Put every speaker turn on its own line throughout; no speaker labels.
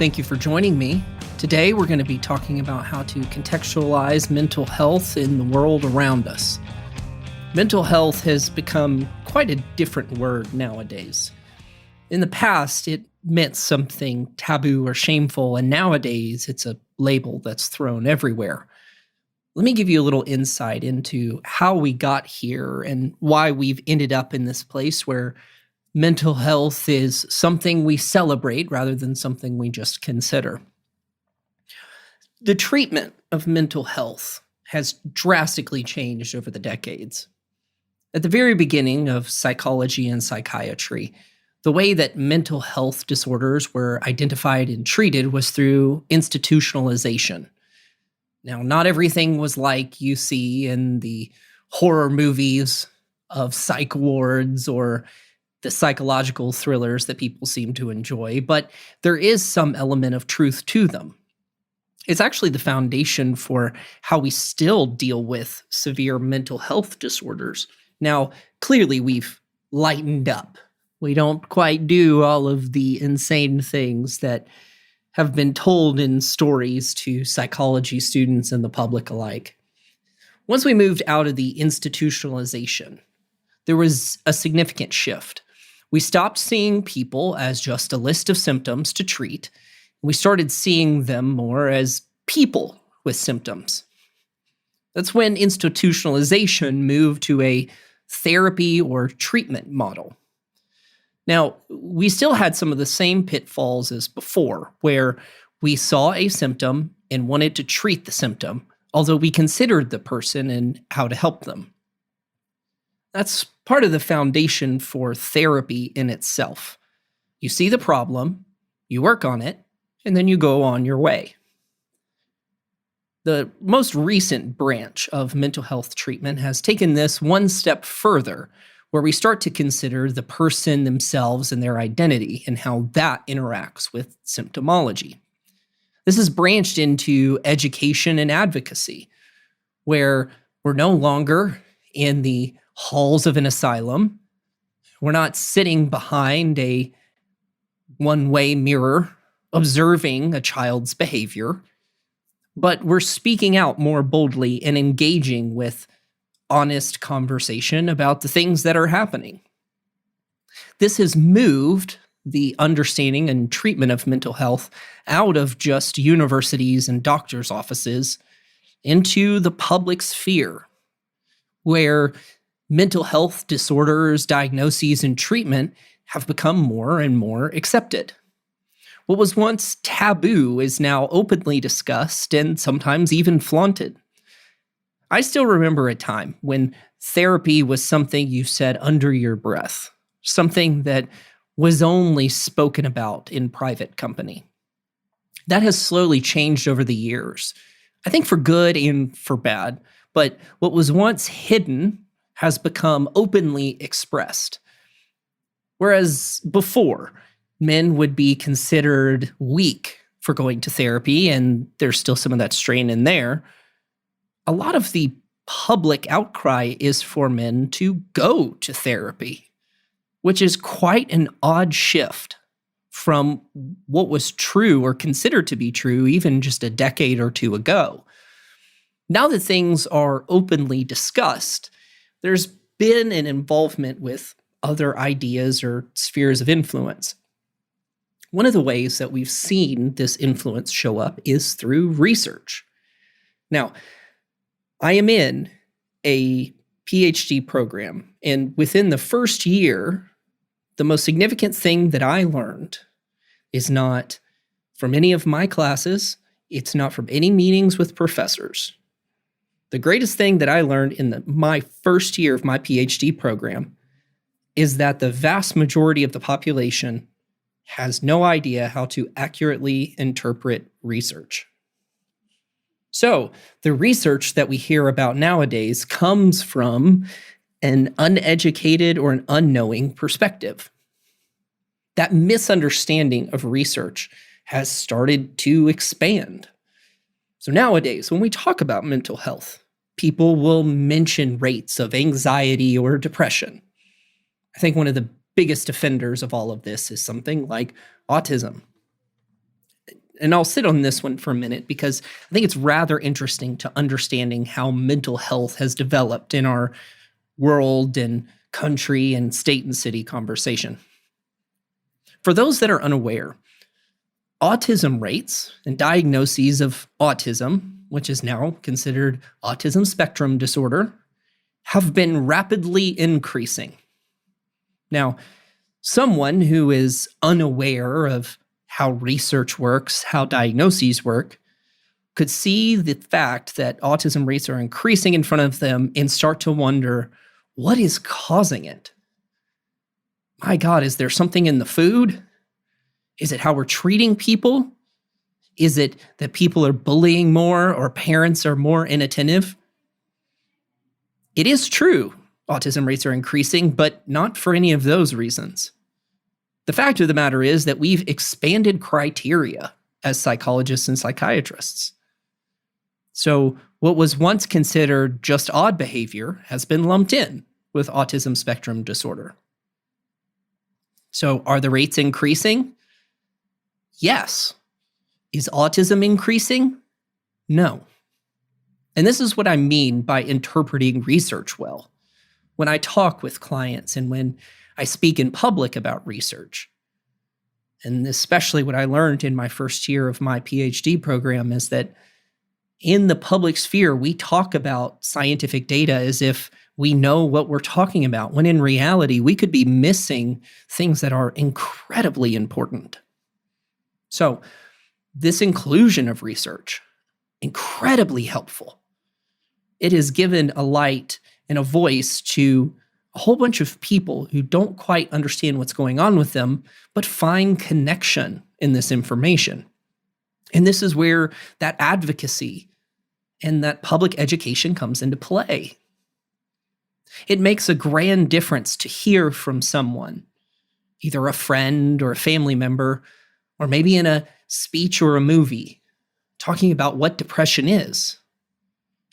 Thank you for joining me. Today, we're going to be talking about how to contextualize mental health in the world around us. Mental health has become quite a different word nowadays. In the past, it meant something taboo or shameful, and nowadays it's a label that's thrown everywhere. Let me give you a little insight into how we got here and why we've ended up in this place where mental health is something we celebrate rather than something we just consider. The treatment of mental health has drastically changed over the decades. At the very beginning of psychology and psychiatry, the way that mental health disorders were identified and treated was through institutionalization. Now, not everything was like you see in the horror movies of psych wards or the psychological thrillers that people seem to enjoy, but there is some element of truth to them. It's actually the foundation for how we still deal with severe mental health disorders. Now, clearly we've lightened up. We don't quite do all of the insane things that have been told in stories to psychology students and the public alike. Once we moved out of the institutionalization, there was a significant shift. We stopped seeing people as just a list of symptoms to treat. We started seeing them more as people with symptoms. That's when institutionalization moved to a therapy or treatment model. Now, we still had some of the same pitfalls as before, where we saw a symptom and wanted to treat the symptom, although we considered the person and how to help them. That's part of the foundation for therapy in itself. You see the problem, you work on it, and then you go on your way. The most recent branch of mental health treatment has taken this one step further, where we start to consider the person themselves and their identity and how that interacts with symptomology. This is branched into education and advocacy, where we're no longer in the halls of an asylum. We're not sitting behind a one-way mirror observing a child's behavior, but we're speaking out more boldly and engaging with honest conversation about the things that are happening. This has moved the understanding and treatment of mental health out of just universities and doctors' offices into the public sphere, where mental health disorders, diagnoses, and treatment have become more and more accepted. What was once taboo is now openly discussed and sometimes even flaunted. I still remember a time when therapy was something you said under your breath, something that was only spoken about in private company. That has slowly changed over the years, I think for good and for bad, but what was once hidden has become openly expressed. Whereas before, men would be considered weak for going to therapy, and there's still some of that strain in there. A lot of the public outcry is for men to go to therapy, which is quite an odd shift from what was true or considered to be true even just a decade or two ago. Now that things are openly discussed, there's been an involvement with other ideas or spheres of influence. One of the ways that we've seen this influence show up is through research. Now, I am in a PhD program, and within the first year, the most significant thing that I learned is not from any of my classes, it's not from any meetings with professors. The greatest thing that I learned in my first year of my PhD program is that the vast majority of the population has no idea how to accurately interpret research. So the research that we hear about nowadays comes from an uneducated or an unknowing perspective. That misunderstanding of research has started to expand. So nowadays, when we talk about mental health, people will mention rates of anxiety or depression. I think one of the biggest offenders of all of this is something like autism. And I'll sit on this one for a minute because I think it's rather interesting to understanding how mental health has developed in our world and country and state and city conversation. For those that are unaware, autism rates and diagnoses of autism, which is now considered autism spectrum disorder, have been rapidly increasing. Now, someone who is unaware of how research works, how diagnoses work, could see the fact that autism rates are increasing in front of them and start to wonder, what is causing it? My God, is there something in the food? Is it how we're treating people? Is it that people are bullying more or parents are more inattentive? It is true autism rates are increasing, but not for any of those reasons. The fact of the matter is that we've expanded criteria as psychologists and psychiatrists. So what was once considered just odd behavior has been lumped in with autism spectrum disorder. So are the rates increasing? Yes. Is autism increasing? No. And this is what I mean by interpreting research well. When I talk with clients and when I speak in public about research, and especially what I learned in my first year of my PhD program is that in the public sphere, we talk about scientific data as if we know what we're talking about, when in reality, we could be missing things that are incredibly important. So this inclusion of research, incredibly helpful. It has given a light and a voice to a whole bunch of people who don't quite understand what's going on with them, but find connection in this information. And this is where that advocacy and that public education comes into play. It makes a grand difference to hear from someone, either a friend or a family member, or maybe in a speech or a movie, talking about what depression is.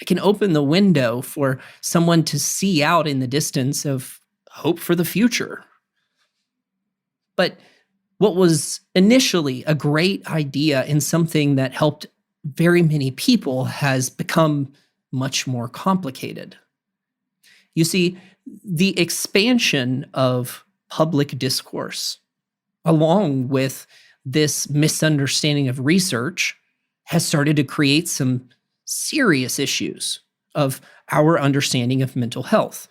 It can open the window for someone to see out in the distance of hope for the future. But what was initially a great idea and something that helped very many people has become much more complicated. You see, the expansion of public discourse, along with this misunderstanding of research, has started to create some serious issues of our understanding of mental health,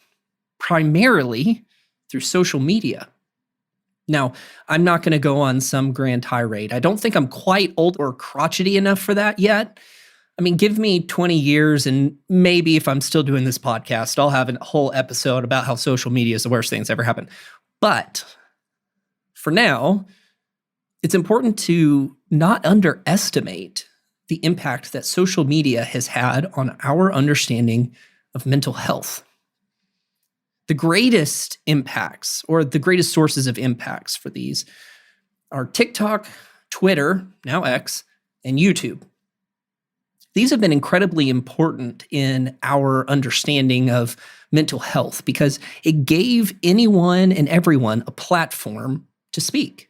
primarily through social media. Now, I'm not going to go on some grand tirade. I don't think I'm quite old or crotchety enough for that yet. I mean, give me 20 years and maybe if I'm still doing this podcast, I'll have a whole episode about how social media is the worst thing that's ever happened. But for now, it's important to not underestimate the impact that social media has had on our understanding of mental health. The greatest impacts, or the greatest sources of impacts for these, are TikTok, Twitter, now X, and YouTube. These have been incredibly important in our understanding of mental health because it gave anyone and everyone a platform to speak.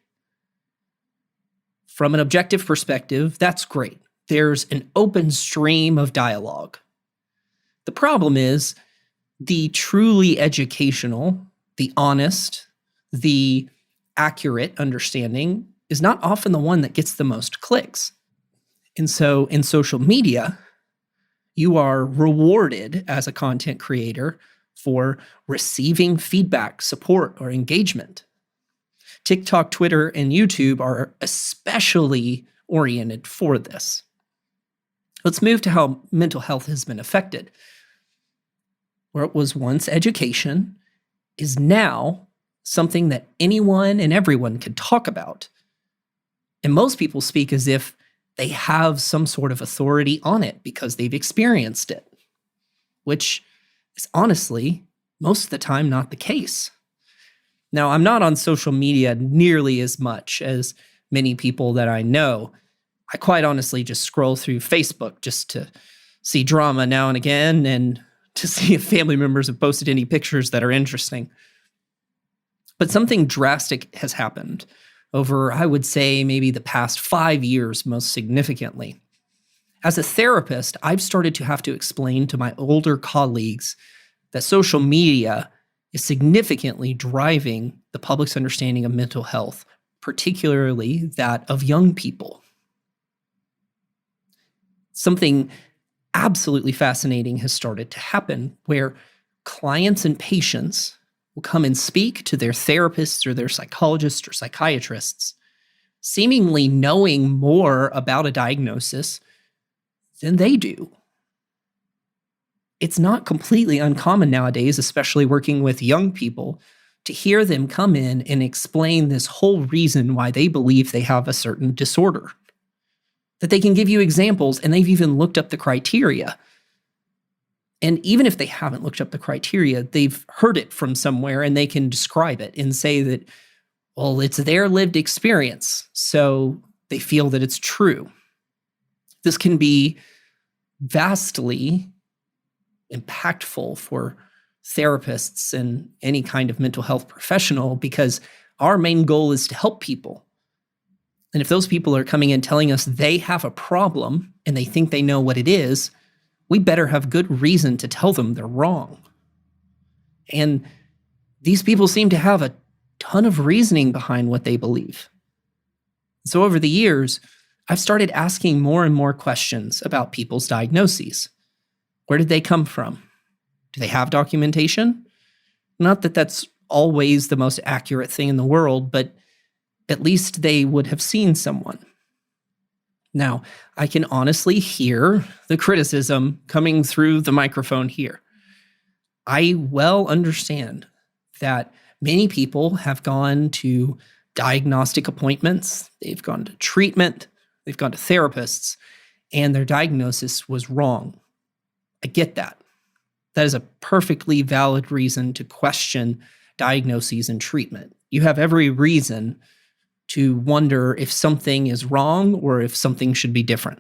From an objective perspective, that's great. There's an open stream of dialogue. The problem is the truly educational, the honest, the accurate understanding is not often the one that gets the most clicks. And so in social media, you are rewarded as a content creator for receiving feedback, support, or engagement. TikTok, Twitter, and YouTube are especially oriented for this. Let's move to how mental health has been affected. Where it was once education is now something that anyone and everyone can talk about. And most people speak as if they have some sort of authority on it because they've experienced it, which is honestly most of the time not the case. Now, I'm not on social media nearly as much as many people that I know. I quite honestly just scroll through Facebook just to see drama now and again and to see if family members have posted any pictures that are interesting. But something drastic has happened over, I would say, maybe the past 5 years most significantly. As a therapist, I've started to have to explain to my older colleagues that social media is significantly driving the public's understanding of mental health, particularly that of young people. Something absolutely fascinating has started to happen where clients and patients will come and speak to their therapists or their psychologists or psychiatrists, seemingly knowing more about a diagnosis than they do. It's not completely uncommon nowadays, especially working with young people, to hear them come in and explain this whole reason why they believe they have a certain disorder. That they can give you examples, and they've even looked up the criteria. And even if they haven't looked up the criteria, they've heard it from somewhere and they can describe it and say that, well, it's their lived experience, so they feel that it's true. This can be vastly impactful for therapists and any kind of mental health professional because our main goal is to help people. And if those people are coming in telling us they have a problem and they think they know what it is, we better have good reason to tell them they're wrong. And these people seem to have a ton of reasoning behind what they believe. So over the years, I've started asking more and more questions about people's diagnoses. Where did they come from? Do they have documentation? Not that that's always the most accurate thing in the world, but at least they would have seen someone. Now, I can honestly hear the criticism coming through the microphone here. I well understand that many people have gone to diagnostic appointments, they've gone to treatment, they've gone to therapists, and their diagnosis was wrong. I get that. That is a perfectly valid reason to question diagnoses and treatment. You have every reason to wonder if something is wrong or if something should be different.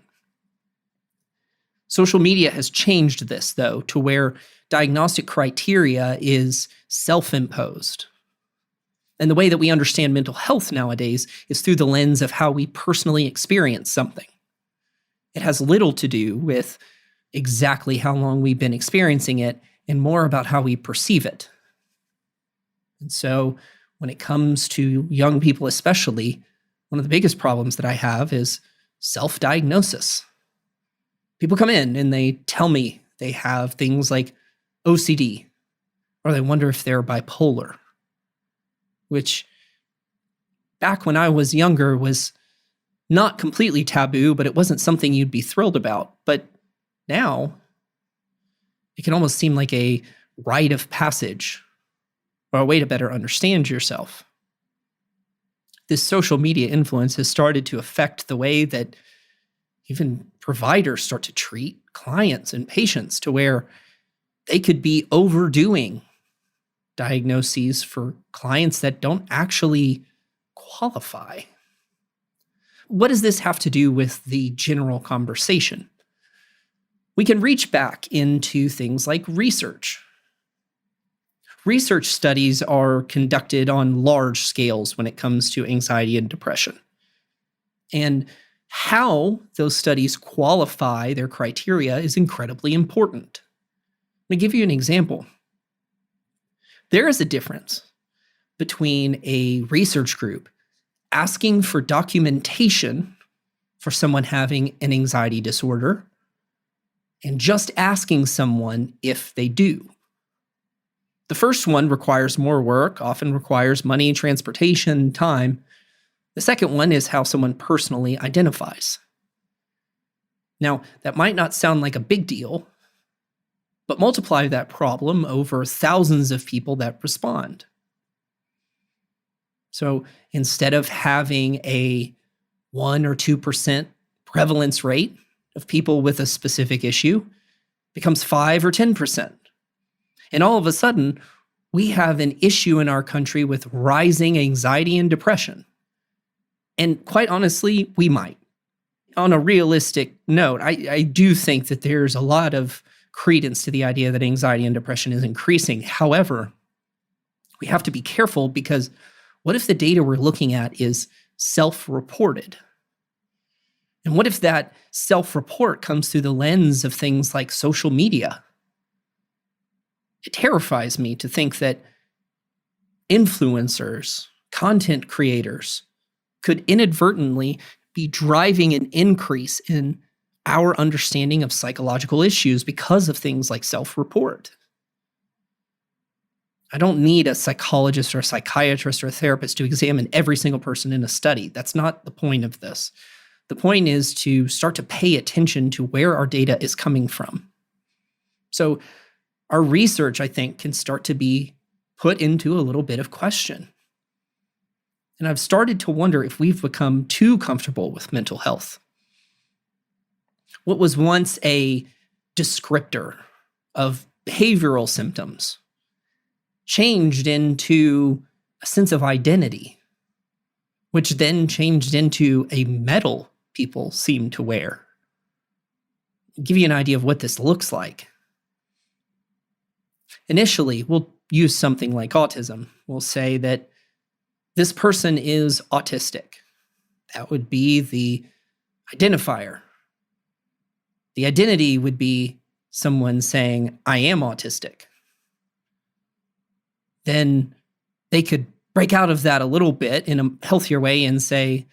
Social media has changed this, though, to where diagnostic criteria is self-imposed. And the way that we understand mental health nowadays is through the lens of how we personally experience something. It has little to do with exactly how long we've been experiencing it and more about how we perceive it. And so when it comes to young people especially, one of the biggest problems that I have is self-diagnosis. People come in and they tell me they have things like OCD, or they wonder if they're bipolar, which back when I was younger was not completely taboo, but it wasn't something you'd be thrilled about. But now it can almost seem like a rite of passage or a way to better understand yourself. This social media influence has started to affect the way that even providers start to treat clients and patients, to where they could be overdoing diagnoses for clients that don't actually qualify. What does this have to do with the general conversation? We can reach back into things like research. Research studies are conducted on large scales when it comes to anxiety and depression. And how those studies qualify their criteria is incredibly important. Let me give you an example. There is a difference between a research group asking for documentation for someone having an anxiety disorder and just asking someone if they do. The first one requires more work, often requires money, transportation, time. The second one is how someone personally identifies. Now, that might not sound like a big deal, but multiply that problem over thousands of people that respond. So instead of having a 1 or 2% prevalence rate of people with a specific issue, becomes 5 or 10%. And all of a sudden, we have an issue in our country with rising anxiety and depression. And quite honestly, we might. On a realistic note, I do think that there's a lot of credence to the idea that anxiety and depression is increasing. However, we have to be careful because What if the data we're looking at is self-reported? And what if that self-report comes through the lens of things like social media? It terrifies me to think that influencers, content creators could inadvertently be driving an increase in our understanding of psychological issues because of things like self-report. I don't need a psychologist or a psychiatrist or a therapist to examine every single person in a study. That's not the point of this. The point is to start to pay attention to where our data is coming from. So our research, I think, can start to be put into a little bit of question. And I've started to wonder if we've become too comfortable with mental health. What was once a descriptor of behavioral symptoms changed into a sense of identity, which then changed into a medal people seem to wear. I'll give you an idea of what this looks like. Initially, we'll use something like autism. We'll say that this person is autistic. That would be the identifier. The identity would be someone saying, I am autistic. Then they could break out of that a little bit in a healthier way and say,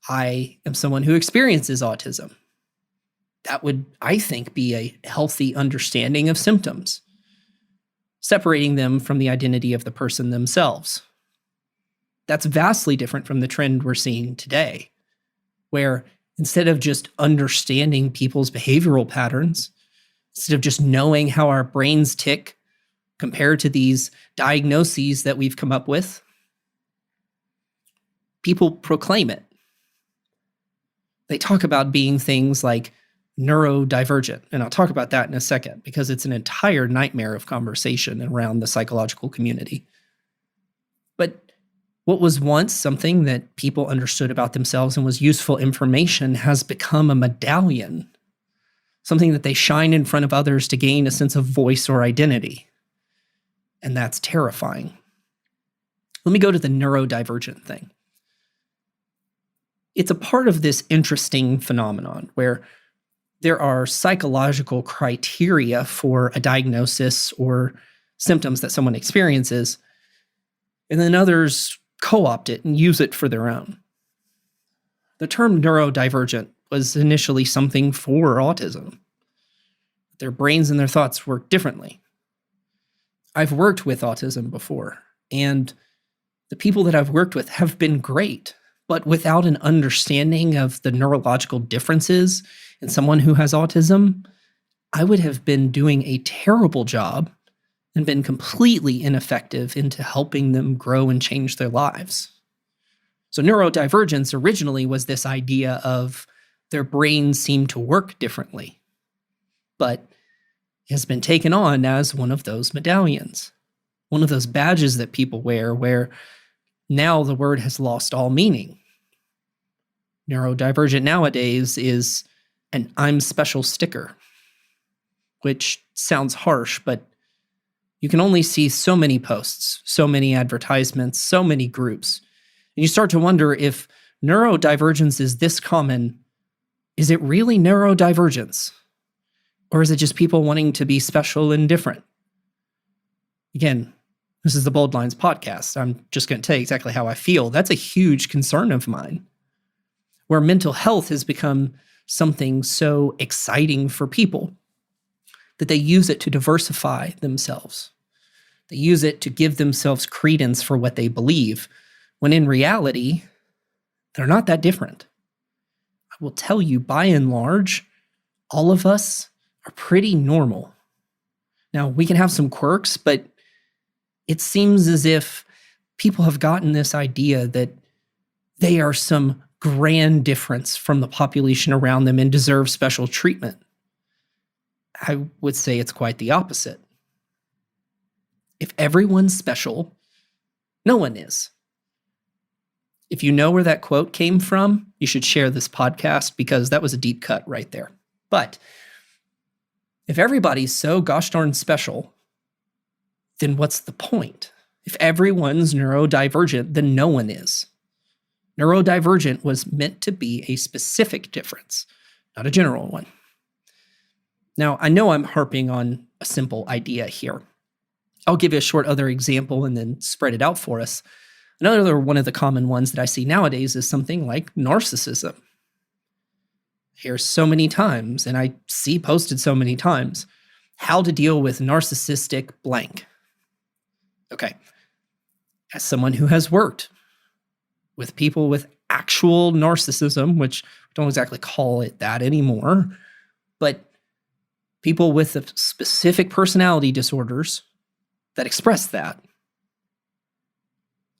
I am someone who experiences autism. That would, I think, be a healthy understanding of symptoms, separating them from the identity of the person themselves. That's vastly different from the trend we're seeing today, where instead of just understanding people's behavioral patterns, instead of just knowing how our brains tick compared to these diagnoses that we've come up with, people proclaim it. They talk about being things like neurodivergent, and I'll talk about that in a second because it's an entire nightmare of conversation around the psychological community. But what was once something that people understood about themselves and was useful information has become a medallion, something that they shine in front of others to gain a sense of voice or identity. And that's terrifying. Let me go to the neurodivergent thing. It's a part of this interesting phenomenon where there are psychological criteria for a diagnosis or symptoms that someone experiences, and then others co-opt it and use it for their own. The term neurodivergent was initially something for autism. Their brains and their thoughts work differently. I've worked with autism before, and the people that I've worked with have been great, but without an understanding of the neurological differences in someone who has autism, I would have been doing a terrible job and been completely ineffective into helping them grow and change their lives. So neurodivergence originally was this idea of their brains seem to work differently, but has been taken on as one of those medallions, one of those badges that people wear where now the word has lost all meaning. Neurodivergent nowadays is an I'm special sticker, which sounds harsh, but you can only see so many posts, so many advertisements, so many groups. And you start to wonder if neurodivergence is this common, is it really neurodivergence? Or is it just people wanting to be special and different? Again, this is the Bold Lines podcast. I'm just going to tell you exactly how I feel. That's a huge concern of mine, where mental health has become something so exciting for people that they use it to diversify themselves. They use it to give themselves credence for what they believe, when in reality, they're not that different. I will tell you, by and large, all of us are pretty normal. Now, we can have some quirks, but it seems as if people have gotten this idea that they are some grand difference from the population around them and deserve special treatment. I would say it's quite the opposite. If everyone's special, no one is. If you know where that quote came from, you should share this podcast because that was a deep cut right there. But if everybody's so gosh darn special, then what's the point? If everyone's neurodivergent, then no one is. Neurodivergent was meant to be a specific difference, not a general one. Now, I know I'm harping on a simple idea here. I'll give you a short other example and then spread it out for us. Another one of the common ones that I see nowadays is something like narcissism. I hear so many times, and I see posted so many times, how to deal with narcissistic blank. Okay, as someone who has worked with people with actual narcissism, which we don't exactly call it that anymore, but people with specific personality disorders that express that,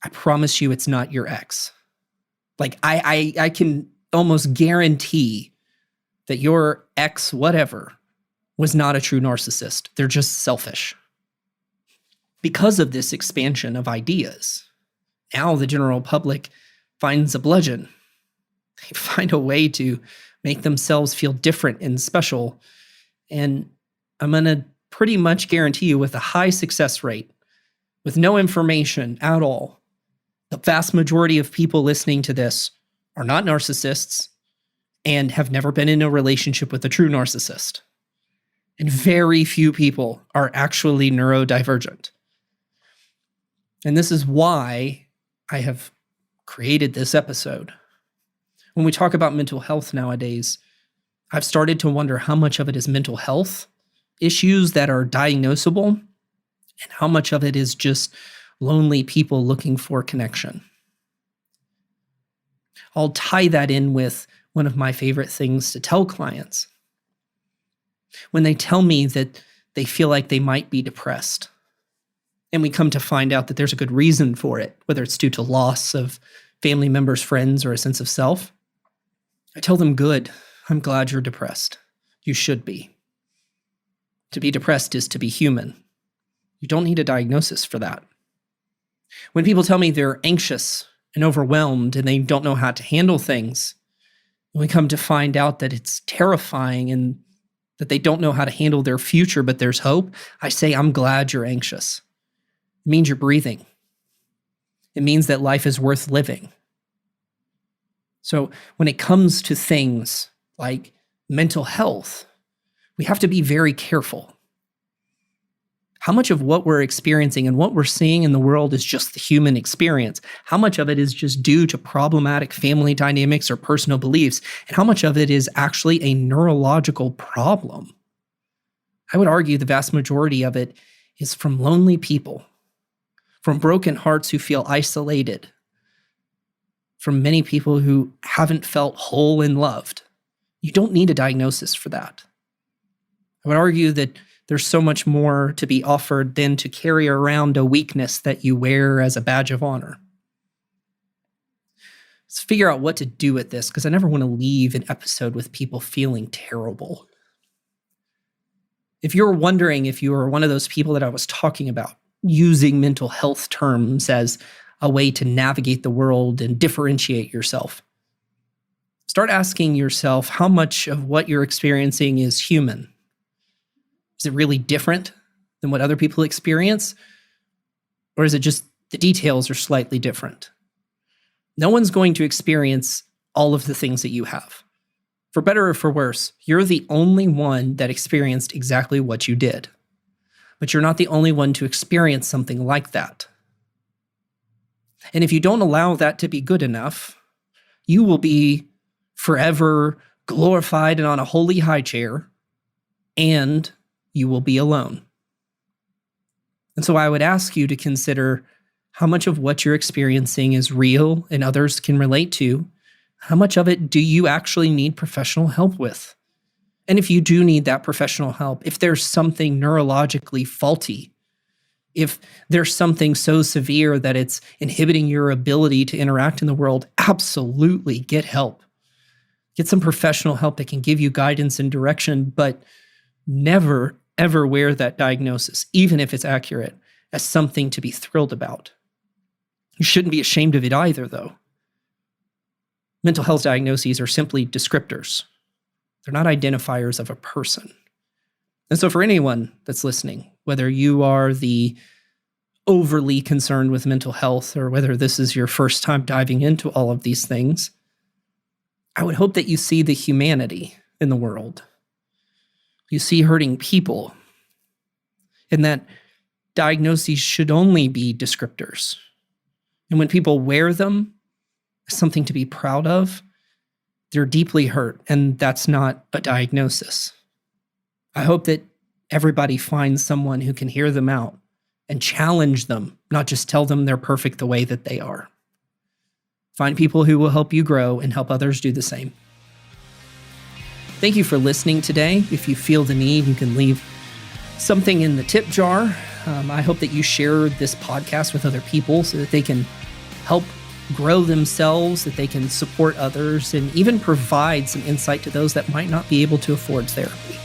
I promise you it's not your ex. Like, I can almost guarantee that your ex whatever was not a true narcissist. They're just selfish. Because of this expansion of ideas, now the general public finds a bludgeon. They find a way to make themselves feel different and special. And I'm going to pretty much guarantee you, with a high success rate, with no information at all, the vast majority of people listening to this are not narcissists and have never been in a relationship with a true narcissist. And very few people are actually neurodivergent. And this is why I have created this episode. When we talk about mental health nowadays, I've started to wonder how much of it is mental health issues that are diagnosable and how much of it is just lonely people looking for connection. I'll tie that in with one of my favorite things to tell clients. When they tell me that they feel like they might be depressed, and we come to find out that there's a good reason for it, whether it's due to loss of family members, friends, or a sense of self, I tell them, good, I'm glad you're depressed. You should be. To be depressed is to be human. You don't need a diagnosis for that. When people tell me they're anxious and overwhelmed and they don't know how to handle things, and we come to find out that it's terrifying and that they don't know how to handle their future, but there's hope, I say, I'm glad you're anxious. It means you're breathing. It means that life is worth living. So when it comes to things like mental health, we have to be very careful. How much of what we're experiencing and what we're seeing in the world is just the human experience? How much of it is just due to problematic family dynamics or personal beliefs? And how much of it is actually a neurological problem? I would argue the vast majority of it is from lonely people, from broken hearts who feel isolated, from many people who haven't felt whole and loved. You don't need a diagnosis for that. I would argue that there's so much more to be offered than to carry around a weakness that you wear as a badge of honor. Let's figure out what to do with this, because I never want to leave an episode with people feeling terrible. If you're wondering if you are one of those people that I was talking about, using mental health terms as a way to navigate the world and differentiate yourself, start asking yourself how much of what you're experiencing is human. Is it really different than what other people experience? Or is it just the details are slightly different? No one's going to experience all of the things that you have. For better or for worse, you're the only one that experienced exactly what you did. But you're not the only one to experience something like that. And if you don't allow that to be good enough, you will be forever glorified and on a holy high chair, and you will be alone. And so I would ask you to consider how much of what you're experiencing is real and others can relate to. How much of it do you actually need professional help with? And if you do need that professional help, if there's something neurologically faulty, if there's something so severe that it's inhibiting your ability to interact in the world, absolutely get help. Get some professional help that can give you guidance and direction, but never, ever wear that diagnosis, even if it's accurate, as something to be thrilled about. You shouldn't be ashamed of it either, though. Mental health diagnoses are simply descriptors. They're not identifiers of a person. And so for anyone that's listening, whether you are the overly concerned with mental health, or whether this is your first time diving into all of these things, I would hope that you see the humanity in the world. You see hurting people, and that diagnoses should only be descriptors. And when people wear them as something to be proud of, they're deeply hurt, and that's not a diagnosis. I hope that everybody finds someone who can hear them out and challenge them, not just tell them they're perfect the way that they are. Find people who will help you grow and help others do the same. Thank you for listening today. If you feel the need, you can leave something in the tip jar. I hope that you share this podcast with other people so that they can help grow themselves, that they can support others, and even provide some insight to those that might not be able to afford therapy.